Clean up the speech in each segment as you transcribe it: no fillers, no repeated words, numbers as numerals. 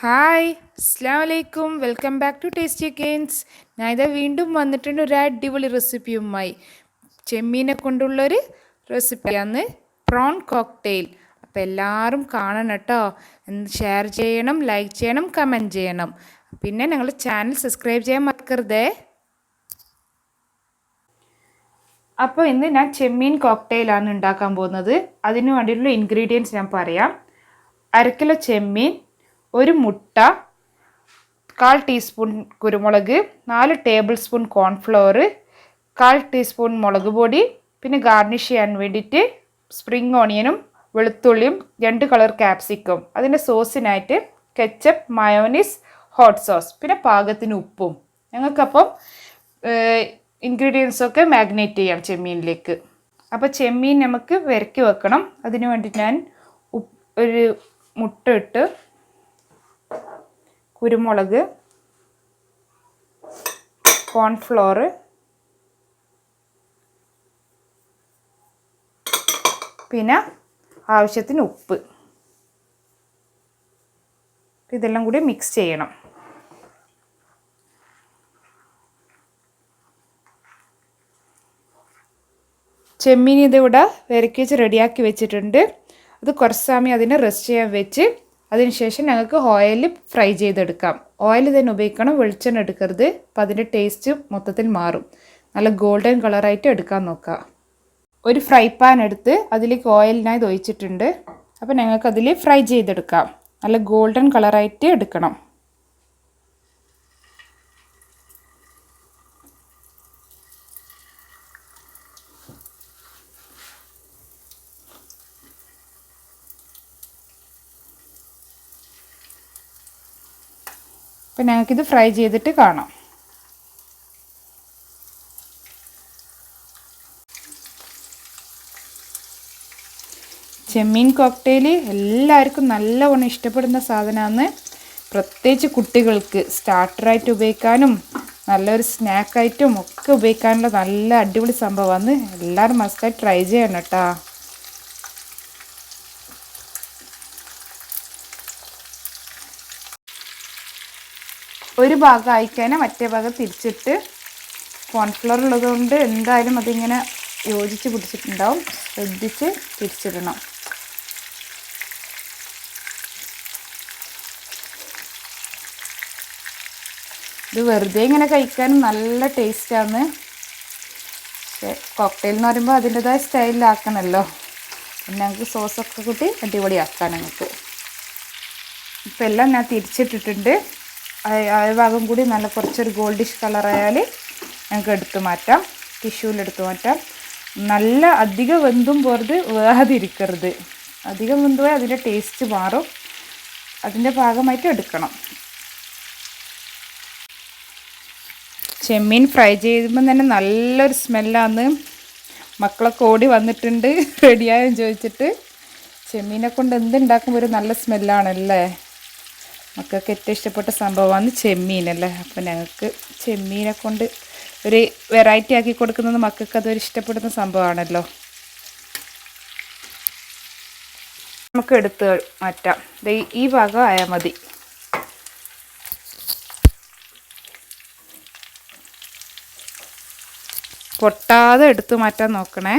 Hi അസ്സാം വലൈക്കും welcome back to Tasty Gains. ഞാൻ ഇതാ വീണ്ടും വന്നിട്ടുണ്ട് ഒരു അടിപൊളി റെസിപ്പിയുമായി. ചെമ്മീനെ കൊണ്ടുള്ളൊരു റെസിപ്പിയാണ് പ്രോൺ കോക്ടെയിൽ. അപ്പോൾ എല്ലാവരും കാണണം കേട്ടോ. ഷെയർ ചെയ്യണം, ലൈക്ക് ചെയ്യണം, കമൻറ്റ് ചെയ്യണം. പിന്നെ ഞങ്ങൾ ചാനൽ സബ്സ്ക്രൈബ് ചെയ്യാൻ മറക്കരുതേ. അപ്പോൾ ഇന്ന് ഞാൻ ചെമ്മീൻ കോക്ടെയിലാണ് ഉണ്ടാക്കാൻ പോകുന്നത്. അതിന് വേണ്ടിയിട്ടുള്ള ഇൻഗ്രീഡിയൻസ് ഞാൻ പറയാം. 1/2 കിലോ ചെമ്മീൻ, ഒരു മുട്ട, 1/4 ടീസ്പൂൺ കുരുമുളക്, 4 ടേബിൾ സ്പൂൺ കോൺഫ്ലവർ, 1/4 ടീസ്പൂൺ മുളക് പൊടി, പിന്നെ ഗാർണിഷ് ചെയ്യാൻ വേണ്ടിയിട്ട് സ്പ്രിംഗ് ഓണിയനും വെളുത്തുള്ളിയും 2 കളർ ക്യാപ്സിക്കം. അതിൻ്റെ സോസിനായിട്ട് കെച്ചപ്പ്, മയോനീസ്, ഹോട്ട് സോസ്, പിന്നെ പാകത്തിന് ഉപ്പും. ഞങ്ങൾക്കപ്പം ഇൻഗ്രീഡിയൻസൊക്കെ മാഗ്നേറ്റ് ചെയ്യാം ചെമ്മീനിലേക്ക്. അപ്പോൾ ചെമ്മീൻ നമുക്ക് വരക്കി വെക്കണം. അതിന് വേണ്ടി ഞാൻ ഒരു മുട്ട ഇട്ട്, കുരുമുളക്, കോൺഫ്ലോർ, പിന്നെ ആവശ്യത്തിന് ഉപ്പ്, ഇതെല്ലാം കൂടി മിക്സ് ചെയ്യണം. ചെമ്മീൻ ഇതിവിടെ വരക്കി വെച്ച് റെഡിയാക്കി വെച്ചിട്ടുണ്ട്. അത് കുറച്ച് സമയം അതിനെ റെസ്റ്റ് ചെയ്യാൻ വെച്ച് അതിനുശേഷം ഞങ്ങൾക്ക് ഓയിൽ ഫ്രൈ ചെയ്തെടുക്കാം. ഓയിൽ തന്നെ ഉപയോഗിക്കണം, വെളിച്ചെണ്ണ എടുക്കരുത്. അപ്പം അതിൻ്റെ ടേസ്റ്റ് മൊത്തത്തിൽ മാറും. നല്ല ഗോൾഡൻ കളറായിട്ട് എടുക്കാൻ നോക്കുക. ഒരു ഫ്രൈ പാൻ എടുത്ത് അതിലേക്ക് ഓയിലിനായി ഒഴിച്ചിട്ടുണ്ട്. അപ്പം ഞങ്ങൾക്ക് അതിൽ ഫ്രൈ ചെയ്തെടുക്കാം. നല്ല ഗോൾഡൻ കളറായിട്ട് എടുക്കണം. അപ്പം ഞങ്ങൾക്കിത് ഫ്രൈ ചെയ്തിട്ട് കാണാം. ചെമ്മീൻ കോക്ടെയിൽ എല്ലാവർക്കും നല്ലവണ്ണം ഇഷ്ടപ്പെടുന്ന സാധനമാണ്. പ്രത്യേകിച്ച് കുട്ടികൾക്ക് സ്റ്റാർട്ടറായിട്ട് ഉപയോഗിക്കാനും നല്ലൊരു സ്നാക്കായിട്ടും ഒക്കെ ഉപയോഗിക്കാനുള്ള നല്ല അടിപൊളി സംഭവമാണ്. എല്ലാവരും മസ്റ്റായി ട്രൈ ചെയ്യണം കേട്ടോ. ഒരു ഭാഗം ആയിക്കഴിഞ്ഞാൽ മറ്റേ ഭാഗം തിരിച്ചിട്ട്, കോൺഫ്ലവർ ഉള്ളതുകൊണ്ട് എന്തായാലും അതിങ്ങനെ യോജിച്ച് പിടിച്ചിട്ടുണ്ടാവും. ശ്രദ്ധിച്ച് തിരിച്ചിടണം. ഇത് വെറുതെ ഇങ്ങനെ കഴിക്കാനും നല്ല ടേസ്റ്റാണ്. പക്ഷേ കോക്ടെയിൽ എന്ന് പറയുമ്പോൾ അതിൻ്റെതായ സ്റ്റൈലിലാക്കണമല്ലോ. പിന്നെ ഞങ്ങൾക്ക് സോസൊക്കെ കൂട്ടി അടിപൊളിയാക്കാം ഞങ്ങൾക്ക്. ഇപ്പം എല്ലാം ഞാൻ തിരിച്ചിട്ടിട്ടുണ്ട്. ആ ഭാഗം കൂടി നല്ല കുറച്ചൊരു ഗോൾഡിഷ് കളറായാൽ ഞങ്ങൾക്ക് എടുത്ത് മാറ്റാം. ടിഷ്യൂവിലെടുത്ത് മാറ്റാം. നല്ല അധികം വെന്തും പോരുത്, വേകാതിരിക്കരുത്. അധികം വെന്ത് പോയാൽ അതിൻ്റെ ടേസ്റ്റ് മാറും. അതിൻ്റെ ഭാഗമായിട്ട് എടുക്കണം. ചെമ്മീൻ ഫ്രൈ ചെയ്യുമ്പോൾ തന്നെ നല്ലൊരു സ്മെല്ലാണ്. മക്കളൊക്കെ ഓടി വന്നിട്ടുണ്ട് റെഡിയായെന്ന് ചോദിച്ചിട്ട്. ചെമ്മീനെ കൊണ്ട് എന്തുണ്ടാക്കുമ്പോൾ ഒരു നല്ല സ്മെല്ലാണല്ലേ. മക്കൾക്ക് ഏറ്റവും ഇഷ്ടപ്പെട്ട സംഭവമാണ് ചെമ്മീനല്ലേ. അപ്പം ഞങ്ങൾക്ക് ചെമ്മീനെ കൊണ്ട് ഒരു വെറൈറ്റി ആക്കി കൊടുക്കുന്നത് മക്കൾക്ക് അതൊരു ഇഷ്ടപ്പെടുന്ന സംഭവമാണല്ലോ. നമുക്ക് എടുത്ത് മാറ്റാം. ഈ ഭാഗം ആയാൽ മതി. പൊട്ടാതെ എടുത്തു മാറ്റാൻ നോക്കണേ.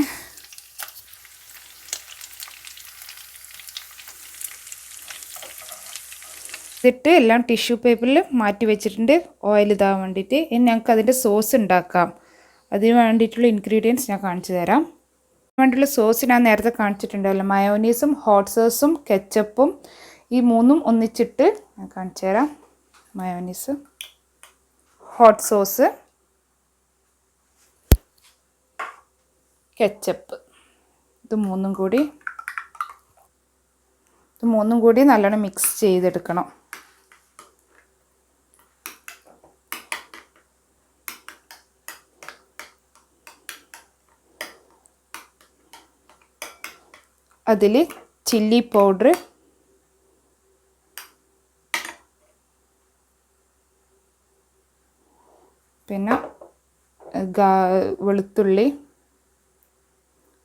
എന്നിട്ട് എല്ലാം ടിഷ്യൂ പേപ്പറിൽ മാറ്റി വെച്ചിട്ടുണ്ട് ഓയിൽ ഇതാകാൻ വേണ്ടിയിട്ട്. ഇനി ഞങ്ങൾക്ക് അതിൻ്റെ സോസ് ഉണ്ടാക്കാം. അതിന് വേണ്ടിയിട്ടുള്ള ഇൻഗ്രീഡിയൻസ് ഞാൻ കാണിച്ചു തരാം. അതിന് വേണ്ടിയിട്ടുള്ള സോസ് ഞാൻ നേരത്തെ കാണിച്ചിട്ടുണ്ടല്ലോ. മയോനീസും ഹോട്ട് സോസും കെച്ചപ്പും ഈ മൂന്നും ഒന്നിച്ചിട്ട് ഞാൻ കാണിച്ചു തരാം. മയോനീസ്, ഹോട്ട് സോസ്, കെച്ചപ്പ്, ഇത് മൂന്നും കൂടി നല്ലോണം മിക്സ് ചെയ്തെടുക്കണം. അതിൽ ചില്ലി പൗഡർ, പിന്നെ വെളുത്തുള്ളി,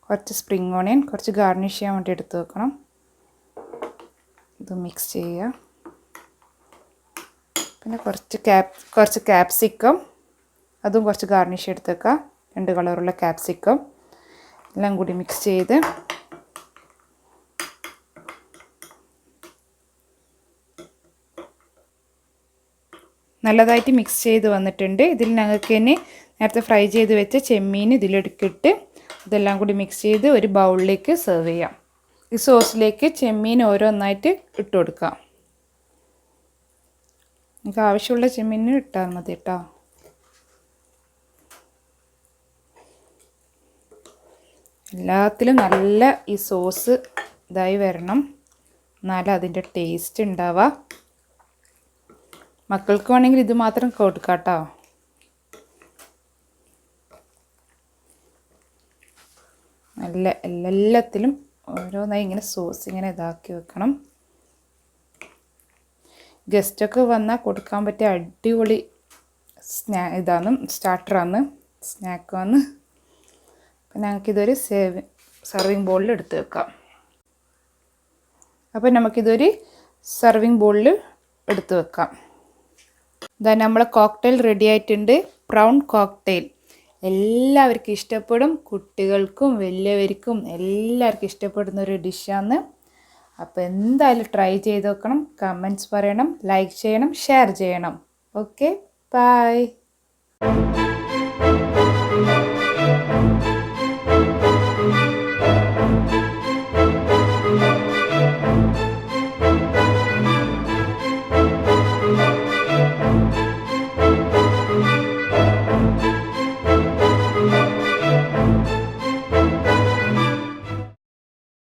കുറച്ച് സ്പ്രിംഗ് ഓണിയൻ, കുറച്ച് ഗാർണിഷ് ചെയ്യാൻ വേണ്ടി എടുത്ത് വെക്കണം. ഇത് മിക്സ് ചെയ്യുക. പിന്നെ കുറച്ച് ക്യാപ്സിക്കം, അതും കുറച്ച് ഗാർണിഷ് എടുത്ത് വെക്കാം. 2 കളറുള്ള ക്യാപ്സിക്കം എല്ലാം കൂടി മിക്സ് ചെയ്ത് നല്ലതായിട്ട് മിക്സ് ചെയ്ത് വന്നിട്ടുണ്ട്. ഇതിൽ ഞങ്ങൾക്ക് ഇനി നേരത്തെ ഫ്രൈ ചെയ്ത് വെച്ച ചെമ്മീൻ ഇതിലെടുക്കിട്ട് ഇതെല്ലാം കൂടി മിക്സ് ചെയ്ത് ഒരു ബൗളിലേക്ക് സെർവ് ചെയ്യാം. ഈ സോസിലേക്ക് ചെമ്മീൻ ഓരോന്നായിട്ട് ഇട്ട് കൊടുക്കാം. നമുക്ക് ആവശ്യമുള്ള ചെമ്മീൻ ഇട്ടാൽ മതി കേട്ടോ. എല്ലാത്തിലും നല്ല ഈ സോസ് ഇതായി വരണം, എന്നാലും അതിൻ്റെ ടേസ്റ്റ് ഉണ്ടാവുക. മക്കൾക്ക് വേണമെങ്കിൽ ഇത് മാത്രം കൊടുക്കാം കേട്ടോ. നല്ല എല്ലാത്തിലും ഓരോന്നായി ഇങ്ങനെ സോസ് ഇങ്ങനെ ഇതാക്കി വെക്കണം. ഗസ്റ്റൊക്കെ വന്നാൽ കൊടുക്കാൻ പറ്റിയ അടിപൊളി സ്റ്റാർട്ടറാണ്, സ്നാക്കാണ്. അപ്പം ഞങ്ങൾക്കിതൊരു സർവിങ് ബോളിൽ എടുത്ത് വെക്കാം. അപ്പം നമുക്കിതൊരു സർവിങ് ബോളിൽ എടുത്ത് വെക്കാം. ഇതാ നമ്മളെ കോക്ടെയിൽ റെഡി ആയിട്ടുണ്ട്. പ്രൗൺ കോക്ടെയിൽ എല്ലാവർക്കും ഇഷ്ടപ്പെടും, കുട്ടികൾക്കും വലിയവർക്കും എല്ലാവർക്കും ഇഷ്ടപ്പെടുന്ന ഒരു ഡിഷാണ്. അപ്പോൾ എന്തായാലും ട്രൈ ചെയ്ത് നോക്കണം. കമൻറ്റ്സ് പറയണം, ലൈക്ക് ചെയ്യണം, ഷെയർ ചെയ്യണം. Okay, by.